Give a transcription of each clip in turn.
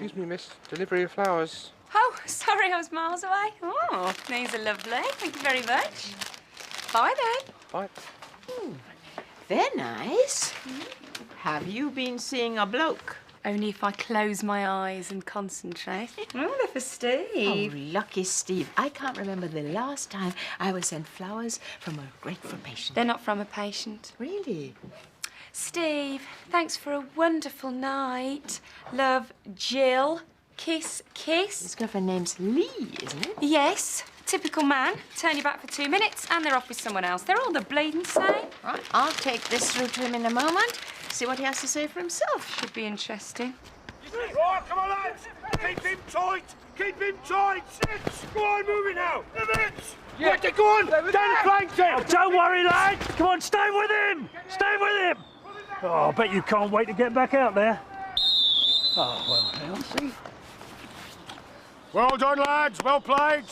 Excuse me, miss. Delivery of flowers. Oh, sorry, I was miles away. Oh, these are lovely. Thank you very much. Bye, then. Bye. They're nice. Have you been seeing a bloke? Only if I close my eyes and concentrate. Oh, they're for Steve. Oh, lucky Steve. I can't remember the last time I was sent flowers from a grateful patient. They're not from a patient. Really? Steve, thanks for a wonderful night. Love, Jill. Kiss, kiss. His girlfriend name's Lee, isn't it? Yes. Typical man. Turn your back for 2 minutes and they're off with someone else. They're all the bleeding same. Right, I'll take this through to him in a moment. See what he has to say for himself. Should be interesting. Right, come on, lads! Keep him tight! Keep him tight! Go on, move it now! Evans! Yeah, go on! Down the flank there! Oh, don't worry, lad! Come on, stay with him! Stay with him! Oh, I bet you can't wait to get back out there. Oh, well, now, see? Well done, lads. Well played.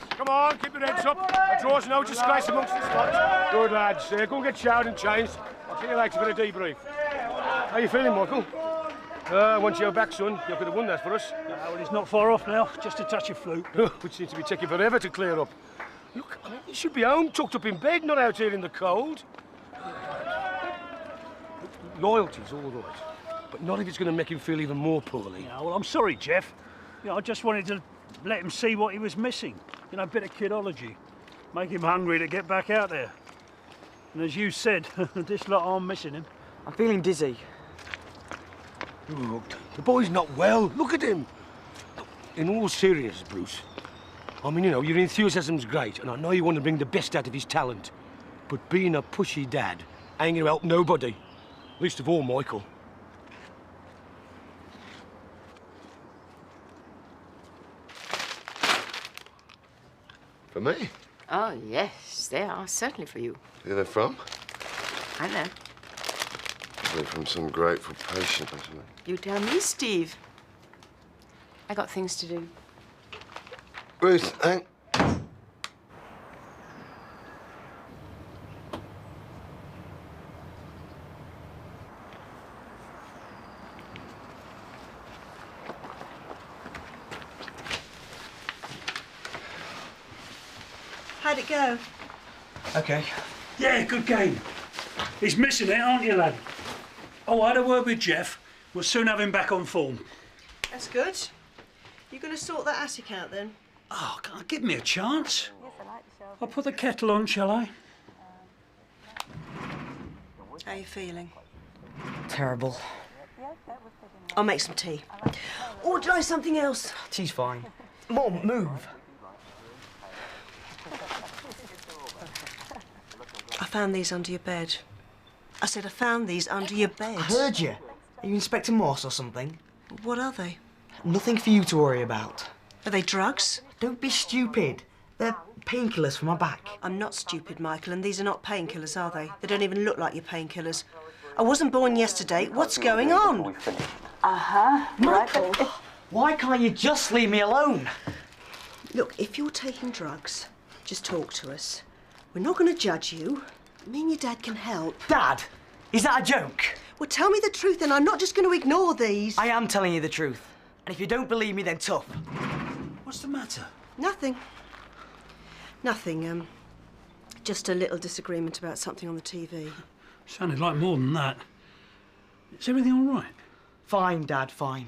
Come on, keep your heads up. A draw's no disgrace amongst the squad. Good, lads. Go and get showered and changed. I'll see you later for a debrief. How you feeling, Michael? Once you're back, son, you could have won that for us. Well, he's not far off now. Just a touch of fluke. Which seems to be taking forever to clear up. Look, you should be home, tucked up in bed, not out here in the cold. Loyalty's all right, but not if it's going to make him feel even more poorly. Yeah, well, I'm sorry, Jeff. You know, I just wanted to let him see what he was missing. You know, a bit of kidology. Make him hungry to get back out there. And as you said, this lot aren't missing him. I'm feeling dizzy. Look, the boy's not well. Look at him. In all seriousness, Bruce, I mean, you know, your enthusiasm's great, and I know you want to bring the best out of his talent. But being a pushy dad ain't gonna help nobody. Least of all, Michael. For me? Oh, yes, they are certainly for you. Who they're from? I know. They're from some grateful patient or something. You tell me, Steve. I got things to do. Ruth, hang. How'd it go? Okay. Yeah, good game. He's missing it, aren't you, lad? Oh, I had a word with Jeff. We'll soon have him back on form. That's good. You going to sort that attic out then? Oh, give me a chance. I'll put the kettle on, shall I? How are you feeling? Terrible. I'll make some tea. Or try something else. Tea's fine. Mom, move. I found these under your bed. I said I found these under your bed. I heard you. Are you Inspector Morse or something? What are they? Nothing for you to worry about. Are they drugs? Don't be stupid. They're painkillers for my back. I'm not stupid, Michael, and these are not painkillers, are they? They don't even look like your painkillers. I wasn't born yesterday. What's going on? Michael! Why can't you just leave me alone? Look, if you're taking drugs, just talk to us. We're not going to judge you. Me and your dad can help. Dad, is that a joke? Well, tell me the truth, and I'm not just going to ignore these. I am telling you the truth. And if you don't believe me, then tough. What's the matter? Nothing. Nothing, just a little disagreement about something on the TV. Sounded like more than that. Is everything all right? Fine, Dad, fine.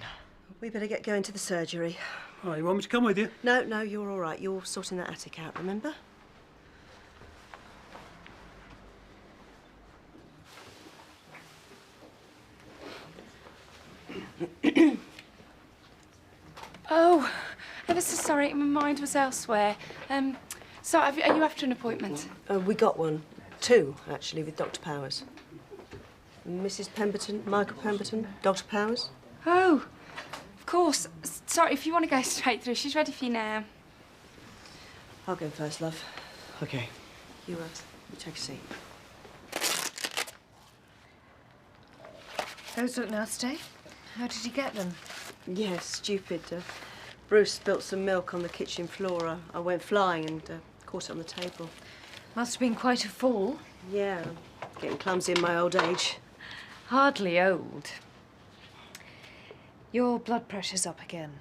We better get going to the surgery. Oh, you want me to come with you? No, you're all right. You're sorting that attic out, remember? Oh, ever so sorry. My mind was elsewhere. So, are you after an appointment? We got one. 2, actually, with Dr. Powers. Mrs. Pemberton, Michael Pemberton, Dr. Powers. Oh, of course. Sorry, if you want to go straight through, she's ready for you now. I'll go first, love. Okay. You take a seat. Those look nasty. How did you get them? Yeah, stupid. Bruce spilt some milk on the kitchen floor. I went flying and caught it on the table. Must have been quite a fall. Yeah, getting clumsy in my old age. Hardly old. Your blood pressure's up again.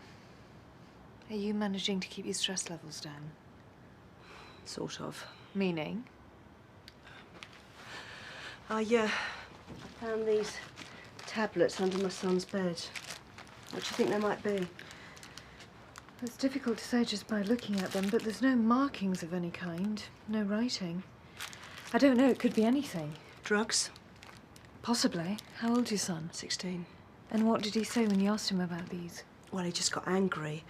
Are you managing to keep your stress levels down? Sort of. Meaning? I found these tablets under my son's bed. What do you think they might be? It's difficult to say just by looking at them, but there's no markings of any kind, no writing. I don't know, it could be anything. Drugs? Possibly. How old's your son? 16. And what did he say when you asked him about these? Well, he just got angry.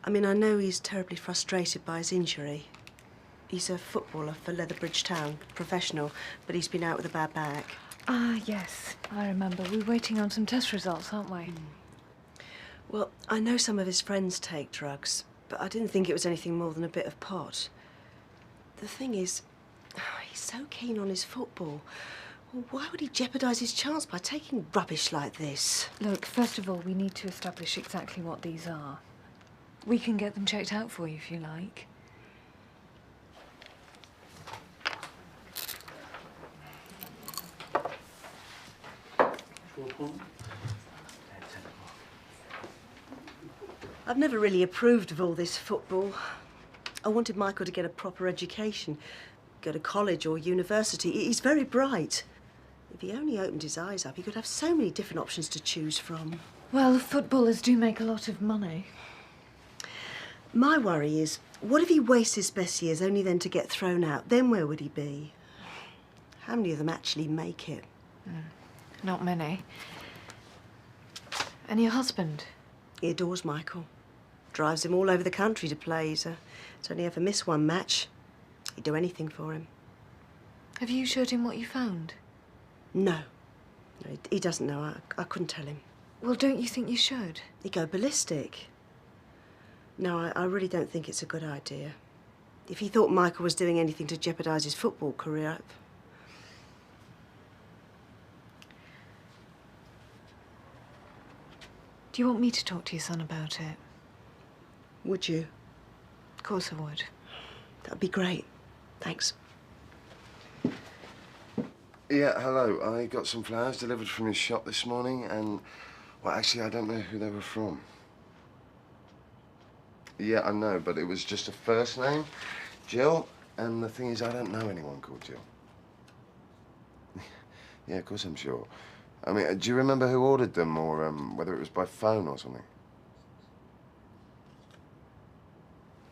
I mean, I know he's terribly frustrated by his injury. He's a footballer for Leatherbridge Town, professional, but he's been out with a bad back. Ah, yes, I remember. We're waiting on some test results, aren't we? Well, I know some of his friends take drugs, but I didn't think it was anything more than a bit of pot. The thing is, he's so keen on his football. Well, why would he jeopardise his chance by taking rubbish like this? Look, first of all, we need to establish exactly what these are. We can get them checked out for you if you like. I've never really approved of all this football. I wanted Michael to get a proper education, go to college or university. He's very bright. If he only opened his eyes up, he could have so many different options to choose from. Well, footballers do make a lot of money. My worry is, what if he wastes his best years only then to get thrown out? Then where would he be? How many of them actually make it? Not many. And your husband? He adores Michael. Drives him all over the country to play. He's only ever missed one match. He'd do anything for him. Have you showed him what you found? No. No, he doesn't know. I couldn't tell him. Well, don't you think you should? He'd go ballistic. No, I really don't think it's a good idea. If he thought Michael was doing anything to jeopardise his football career... Do you want me to talk to your son about it? Would you? Of course I would. That'd be great. Thanks. Yeah, hello. I got some flowers delivered from his shop this morning and... Well, actually, I don't know who they were from. Yeah, I know, but it was just a first name, Jill, and the thing is, I don't know anyone called Jill. Yeah, of course I'm sure. I mean, do you remember who ordered them, or whether it was by phone or something?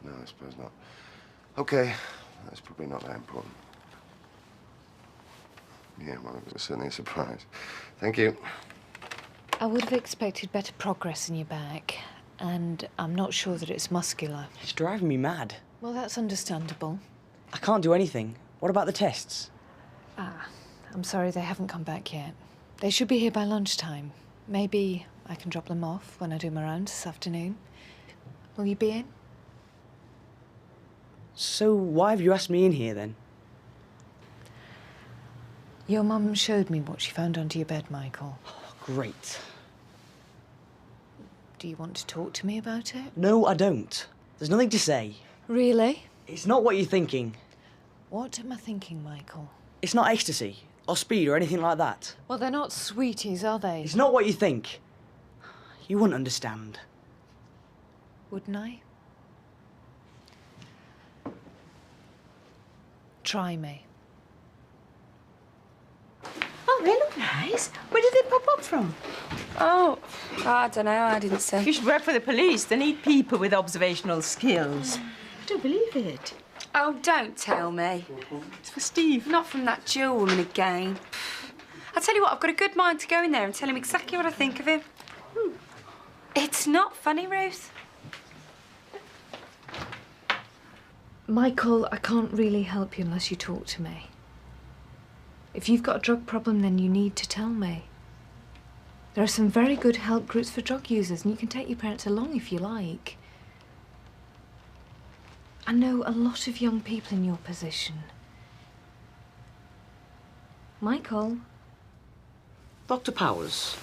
No, I suppose not. Okay, that's probably not that important. Yeah, well, it was certainly a surprise. Thank you. I would have expected better progress in your back, and I'm not sure that it's muscular. It's driving me mad. Well, that's understandable. I can't do anything. What about the tests? Ah, I'm sorry they haven't come back yet. They should be here by lunchtime. Maybe I can drop them off when I do my rounds this afternoon. Will you be in? So why have you asked me in here, then? Your mum showed me what she found under your bed, Michael. Great. Do you want to talk to me about it? No, I don't. There's nothing to say. Really? It's not what you're thinking. What am I thinking, Michael? It's not ecstasy, or speed, or anything like that. Well, they're not sweeties, are they? It's not what you think. You wouldn't understand. Wouldn't I? Try me. Oh, they look nice. Where did they pop up from? Oh, I don't know. I didn't say. You should work for the police. They need people with observational skills. I don't believe it. Oh, don't tell me. It's for Steve. Not from that Jill woman again. I tell you what, I've got a good mind to go in there and tell him exactly what I think of him. It's not funny, Ruth. Michael, I can't really help you unless you talk to me. If you've got a drug problem, then you need to tell me. There are some very good help groups for drug users, and you can take your parents along if you like. I know a lot of young people in your position. Michael? Dr. Powers,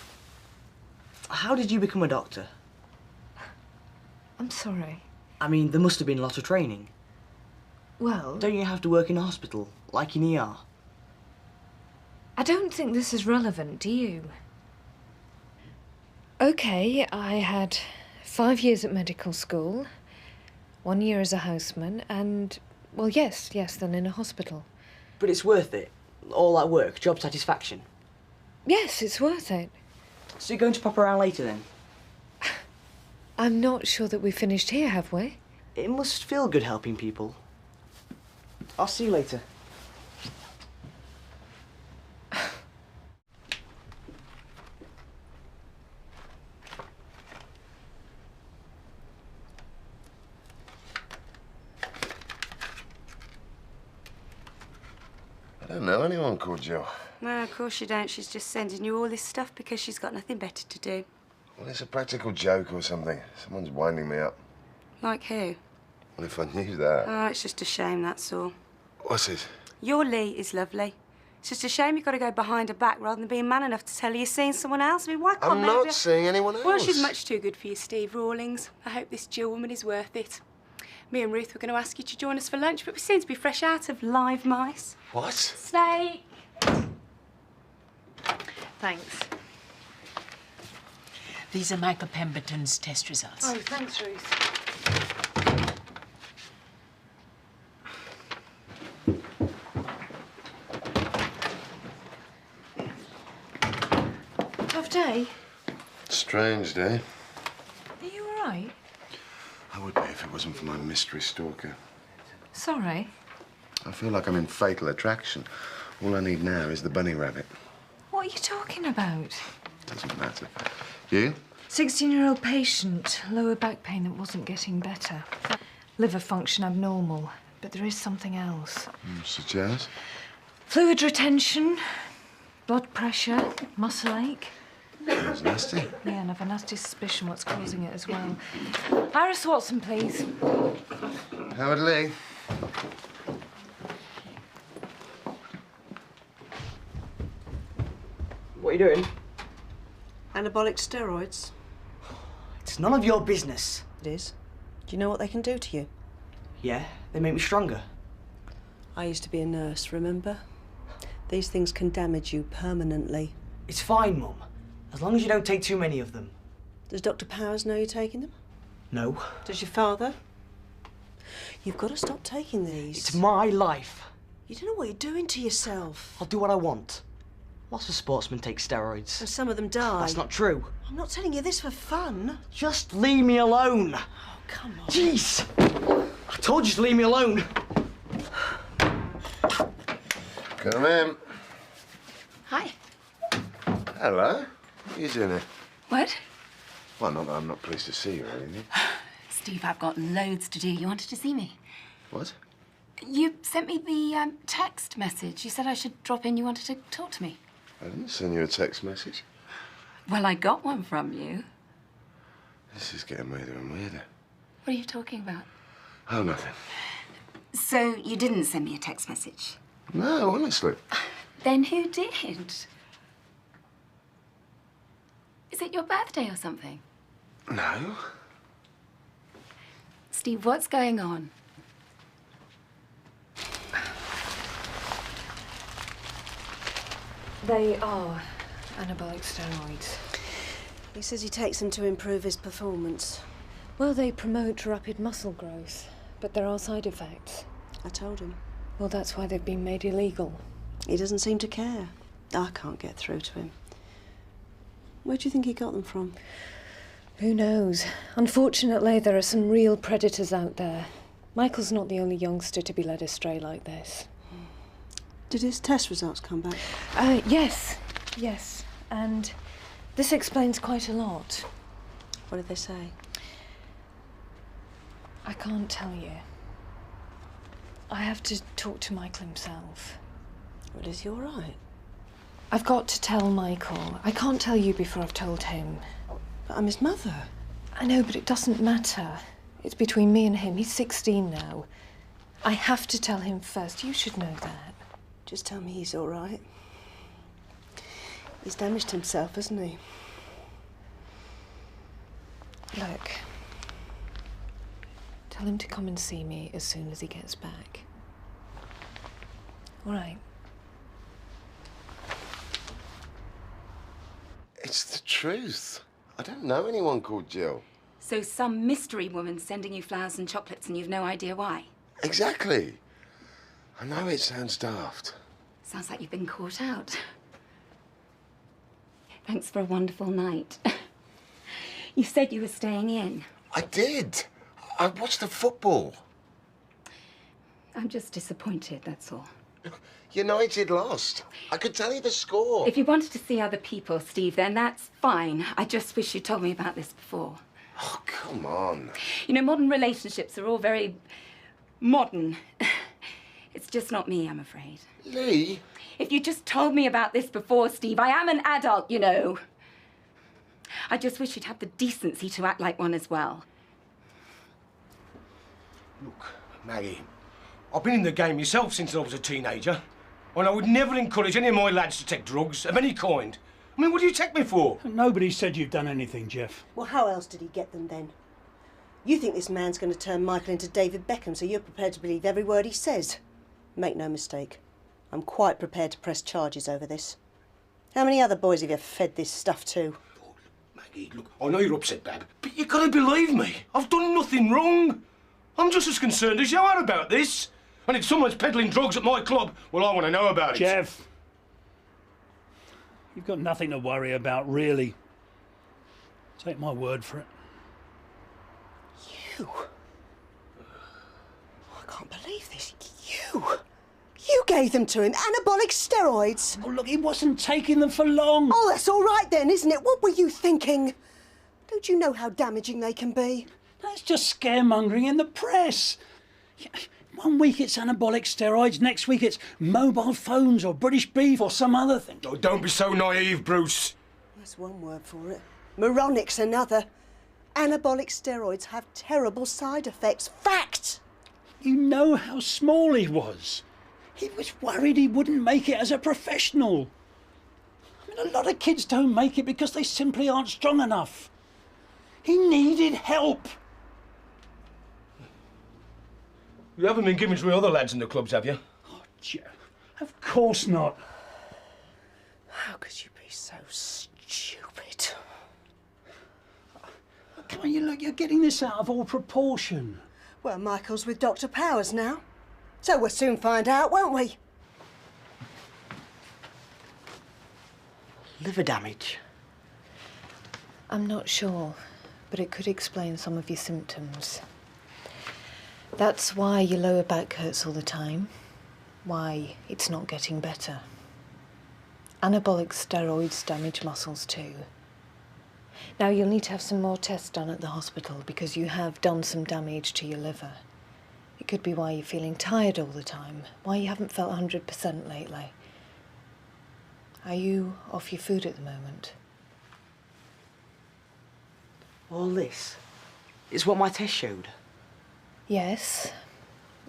how did you become a doctor? I'm sorry. I mean, there must have been a lot of training. Well, Don't you have to work in a hospital, like in ER? I don't think this is relevant, do you? OK, I had 5 years at medical school, 1 year as a houseman, and, well, yes, then in a hospital. But it's worth it. All that work, job satisfaction. Yes, it's worth it. So you're going to pop around later then? I'm not sure that we've finished here, have we? It must feel good helping people. I'll see you later. I don't know anyone called Jill. No, of course you don't. She's just sending you all this stuff because she's got nothing better to do. Well, it's a practical joke or something. Someone's winding me up. Like who? Well, if I knew that... Oh, it's just a shame, that's all. What's this? Your Lee is lovely. It's just a shame you've got to go behind her back rather than being man enough to tell her you're seeing someone else. I mean, why can't I'm not seeing anyone else. Well, she's much too good for you, Steve Rawlings. I hope this Jill woman is worth it. Me and Ruth were going to ask you to join us for lunch, but we seem to be fresh out of live mice. What? Snake! Thanks. These are Michael Pemberton's test results. Oh, thanks, Ruth. Tough day? Strange day. Are you all right? I would be if it wasn't for my mystery stalker. Sorry. I feel like I'm in Fatal Attraction. All I need now is the bunny rabbit. What are you talking about? Doesn't matter. You? 16-year-old patient, lower back pain that wasn't getting better. Liver function abnormal, but there is something else. Such as? Fluid retention, blood pressure, muscle ache. That's nasty. Yeah, and I've a nasty suspicion what's causing it as well. Iris Watson, please. Howard Lee. What are you doing? Anabolic steroids. It's none of your business. It is. Do you know what they can do to you? Yeah, they make me stronger. I used to be a nurse, remember? These things can damage you permanently. It's fine, Mum. As long as you don't take too many of them. Does Dr. Powers know you're taking them? No. Does your father? You've got to stop taking these. It's my life. You don't know what you're doing to yourself. I'll do what I want. Lots of sportsmen take steroids. And some of them die. That's not true. I'm not telling you this for fun. Just leave me alone. Oh, come on. Jeez! I told you to leave me alone. Come in. Hi. Hello. What are you doing here? What? Well, not that I'm not pleased to see you or anything. Steve, I've got loads to do. You wanted to see me? What? You sent me the text message. You said I should drop in. You wanted to talk to me. I didn't send you a text message. Well, I got one from you. This is getting weirder and weirder. What are you talking about? Oh, nothing. So you didn't send me a text message? No, honestly. Then who did? Is it your birthday or something? No. Steve, what's going on? They are anabolic steroids. He says he takes them to improve his performance. Well, they promote rapid muscle growth, but there are side effects. I told him. Well, that's why they've been made illegal. He doesn't seem to care. I can't get through to him. Where do you think he got them from? Who knows? Unfortunately, there are some real predators out there. Michael's not the only youngster to be led astray like this. Did his test results come back? Yes. And this explains quite a lot. What did they say? I can't tell you. I have to talk to Michael himself. Well, is he all right? I've got to tell Michael. I can't tell you before I've told him. But I'm his mother. I know, but it doesn't matter. It's between me and him. He's 16 now. I have to tell him first. You should know that. Just tell me he's all right. He's damaged himself, hasn't he? Look. Tell him to come and see me as soon as he gets back. All right. It's the truth. I don't know anyone called Jill. So some mystery woman sending you flowers and chocolates and you've no idea why? Exactly. I know it sounds daft. Sounds like you've been caught out. Thanks for a wonderful night. You said you were staying in. I did. I watched the football. I'm just disappointed, that's all. United lost. I could tell you the score. If you wanted to see other people, Steve, then that's fine. I just wish you'd told me about this before. Oh, come on. You know, modern relationships are all very modern. It's just not me, I'm afraid. Lee? If you just told me about this before, Steve, I am an adult, you know. I just wish you'd have the decency to act like one as well. Look, Maggie, I've been in the game myself since I was a teenager, and I would never encourage any of my lads to take drugs of any kind. I mean, what do you take me for? Nobody said you've done anything, Jeff. Well, how else did he get them then? You think this man's going to turn Michael into David Beckham, so you're prepared to believe every word he says. Make no mistake, I'm quite prepared to press charges over this. How many other boys have you fed this stuff to? Oh, Maggie, look, I know you're upset, Bab, but you've got to believe me. I've done nothing wrong. I'm just as concerned as you are about this. And if someone's peddling drugs at my club, well, I want to know about it. Jeff, you've got nothing to worry about, really. Take my word for it. You? I can't believe this. You gave them to him, anabolic steroids. Oh, look, he wasn't taking them for long. Oh, that's all right then, isn't it? What were you thinking? Don't you know how damaging they can be? That's just scaremongering in the press. One week it's anabolic steroids, next week it's mobile phones or British beef or some other thing. Oh, don't be so naive, Bruce. That's one word for it. Moronic's another. Anabolic steroids have terrible side effects. Fact! You know how small he was. He was worried he wouldn't make it as a professional. I mean, a lot of kids don't make it because they simply aren't strong enough. He needed help. You haven't been given to the other lads in the clubs, have you? Oh, Joe, of course not. How could you be so stupid? Come on, you're getting this out of all proportion. Well, Michael's with Dr. Powers now. So we'll soon find out, won't we? Liver damage. I'm not sure, but it could explain some of your symptoms. That's why your lower back hurts all the time, why it's not getting better. Anabolic steroids damage muscles too. Now you'll need to have some more tests done at the hospital because you have done some damage to your liver. It could be why you're feeling tired all the time, why you haven't felt 100% lately. Are you off your food at the moment? All this is what my test showed. Yes,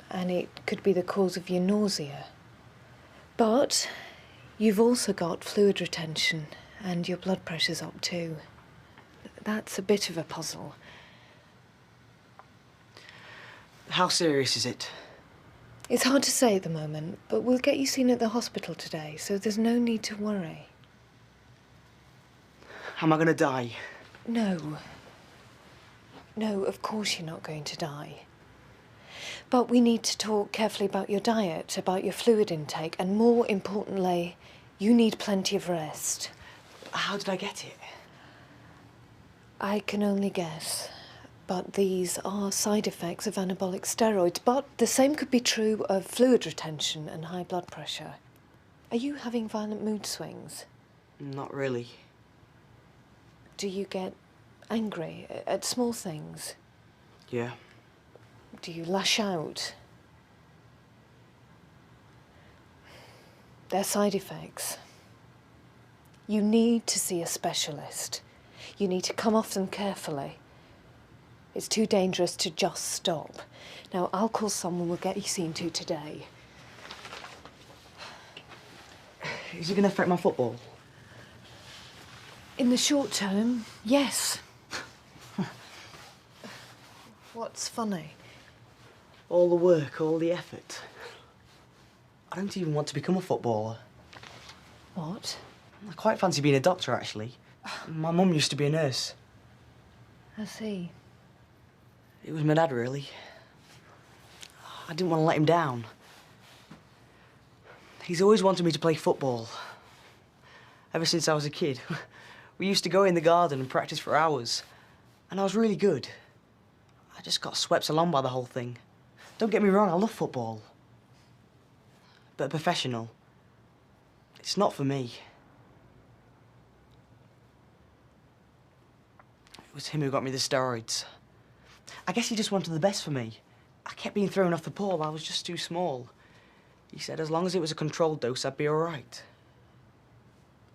and it could be the cause of your nausea. But you've also got fluid retention and your blood pressure's up too. That's a bit of a puzzle. How serious is it? It's hard to say at the moment, but we'll get you seen at the hospital today, so there's no need to worry. Am I going to die? No. No, of course you're not going to die. But we need to talk carefully about your diet, about your fluid intake, and more importantly, you need plenty of rest. How did I get it? I can only guess, but these are side effects of anabolic steroids. But the same could be true of fluid retention and high blood pressure. Are you having violent mood swings? Not really. Do you get angry at small things? Yeah. Do you lash out? They're side effects. You need to see a specialist. You need to come off them carefully. It's too dangerous to just stop. Now, I'll call someone we'll get you seen to today. Is it going to affect my football? In the short term, yes. What's funny? All the work, all the effort. I don't even want to become a footballer. What? I quite fancy being a doctor, actually. My mum used to be a nurse. I see. It was my dad, really. I didn't want to let him down. He's always wanted me to play football. Ever since I was a kid. We used to go in the garden and practice for hours. And I was really good. I just got swept along by the whole thing. Don't get me wrong, I love football. But a professional, it's not for me. It was him who got me the steroids. I guess he just wanted the best for me. I kept being thrown off the ball. I was just too small. He said as long as it was a controlled dose, I'd be all right.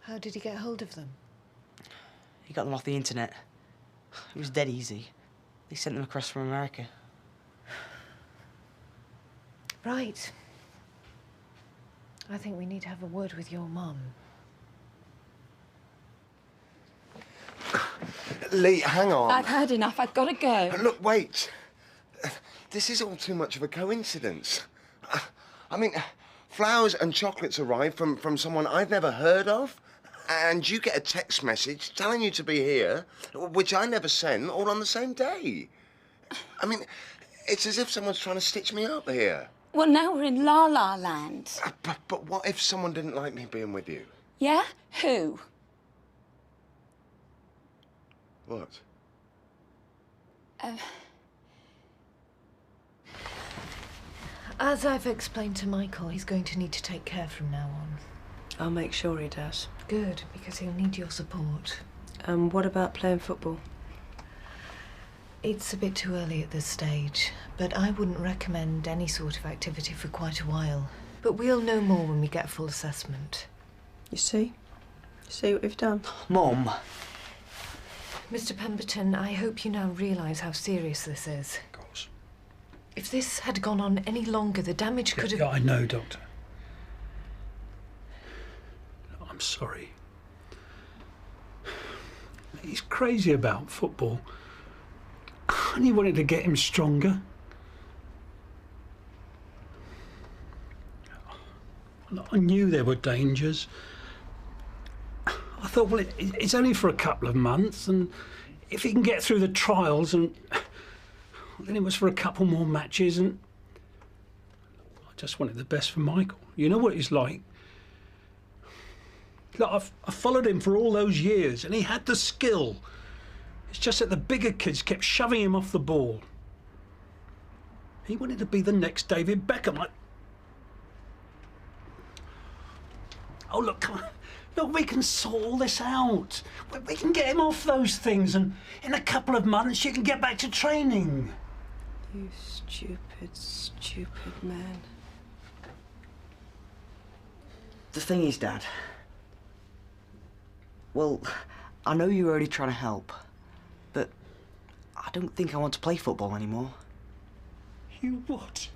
How did he get hold of them? He got them off the internet. It was dead easy. They sent them across from America. Right. I think we need to have a word with your mum. Lee, hang on. I've heard enough. I've got to go. Look, wait. This is all too much of a coincidence. I mean, flowers and chocolates arrive from someone I've never heard of, and you get a text message telling you to be here, which I never sent, all on the same day. I mean, it's as if someone's trying to stitch me up here. Well, now we're in La La Land. But what if someone didn't like me being with you? Yeah? Who? What? As I've explained to Michael, he's going to need to take care from now on. I'll make sure he does. Good, because he'll need your support. What about playing football? It's a bit too early at this stage, but I wouldn't recommend any sort of activity for quite a while. But we'll know more when we get a full assessment. You see? You see what we've done? Mum. Mr. Pemberton, I hope you now realise how serious this is. Of course. If this had gone on any longer, the damage could have... Yeah, I know, Doctor. I'm sorry. He's crazy about football. I only wanted to get him stronger. I knew there were dangers. I thought, well, it's only for a couple of months, and if he can get through the trials, and then it was for a couple more matches, and I just wanted the best for Michael. You know what he's like. Look, I followed him for all those years, and he had the skill. It's just that the bigger kids kept shoving him off the ball. He wanted to be the next David Beckham. Oh, look, come on. Look, we can sort all this out. We can get him off those things, and in a couple of months you can get back to training. You stupid, stupid man. The thing is, Dad... Well, I know you're already trying to help, but I don't think I want to play football anymore. You what?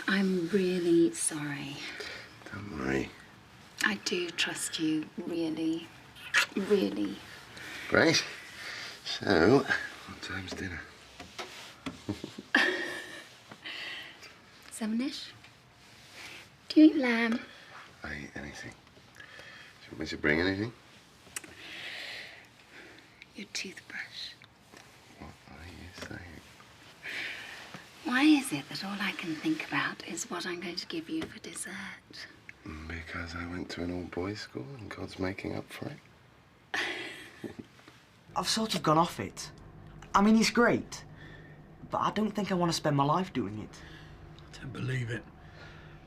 I'm really sorry. Don't worry. I do trust you, really, really. Great. So, what time's dinner? 7-ish? Do you eat lamb? I eat anything. Do you want me to bring anything? Your toothbrush. What are you saying? Why is it that all I can think about is what I'm going to give you for dessert? Because I went to an all-boys school and God's making up for it. I've sort of gone off it. I mean, it's great, but I don't think I want to spend my life doing it. I don't believe it.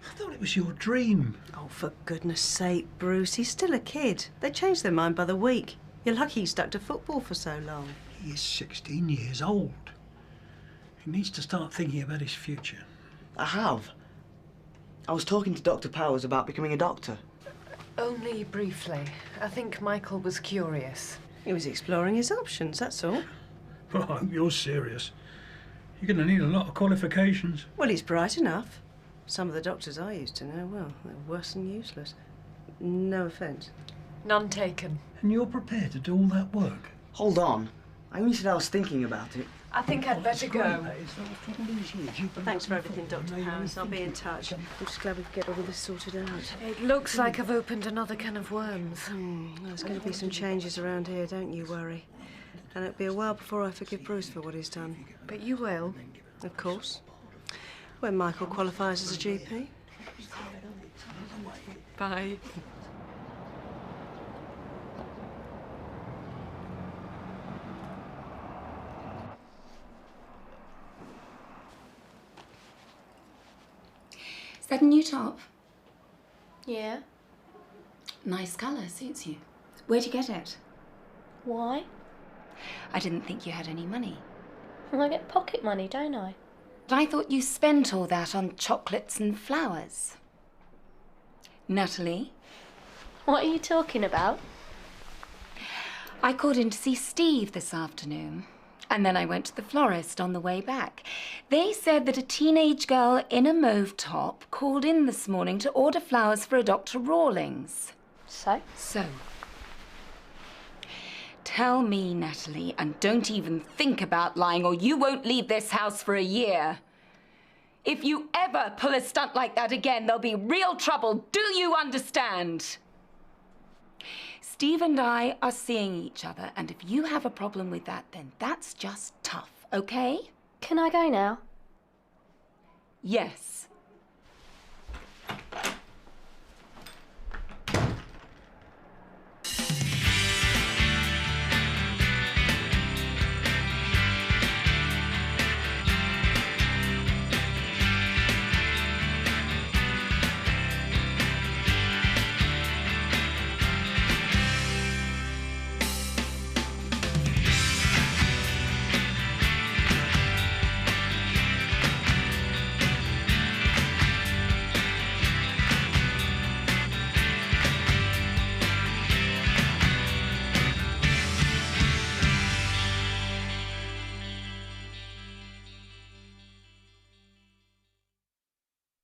I thought it was your dream. Oh, for goodness sake, Bruce, he's still a kid. They change their mind by the week. You're lucky he stuck to football for so long. He is 16 years old. He needs to start thinking about his future. I have. I was talking to Dr. Powers about becoming a doctor. Only briefly. I think Michael was curious. He was exploring his options, that's all. Oh, I hope you're serious. You're going to need a lot of qualifications. Well, he's bright enough. Some of the doctors I used to know, well, they're worse than useless. No offence. None taken. And you're prepared to do all that work? Hold on. I only said I was thinking about it. I think I'd better go. Thanks for everything, Dr. Harris. I'll be in touch. I'm just glad we could get all this sorted out. It looks like I've opened another can of worms. There's going to be some changes around here, don't you worry. And it'll be a while before I forgive Bruce for what he's done. But you will. Of course. When Michael qualifies as a GP. Bye. Is that a new top? Yeah. Nice colour, suits you. Where'd you get it? Why? I didn't think you had any money. I get pocket money, don't I? But I thought you spent all that on chocolates and flowers. Natalie? What are you talking about? I called in to see Steve this afternoon. And then I went to the florist on the way back. They said that a teenage girl in a mauve top called in this morning to order flowers for a Dr. Rawlings. So? So. Tell me, Natalie, and don't even think about lying or you won't leave this house for a year. If you ever pull a stunt like that again, there'll be real trouble. Do you understand? Steve and I are seeing each other, and if you have a problem with that, then that's just tough, okay? Can I go now? Yes.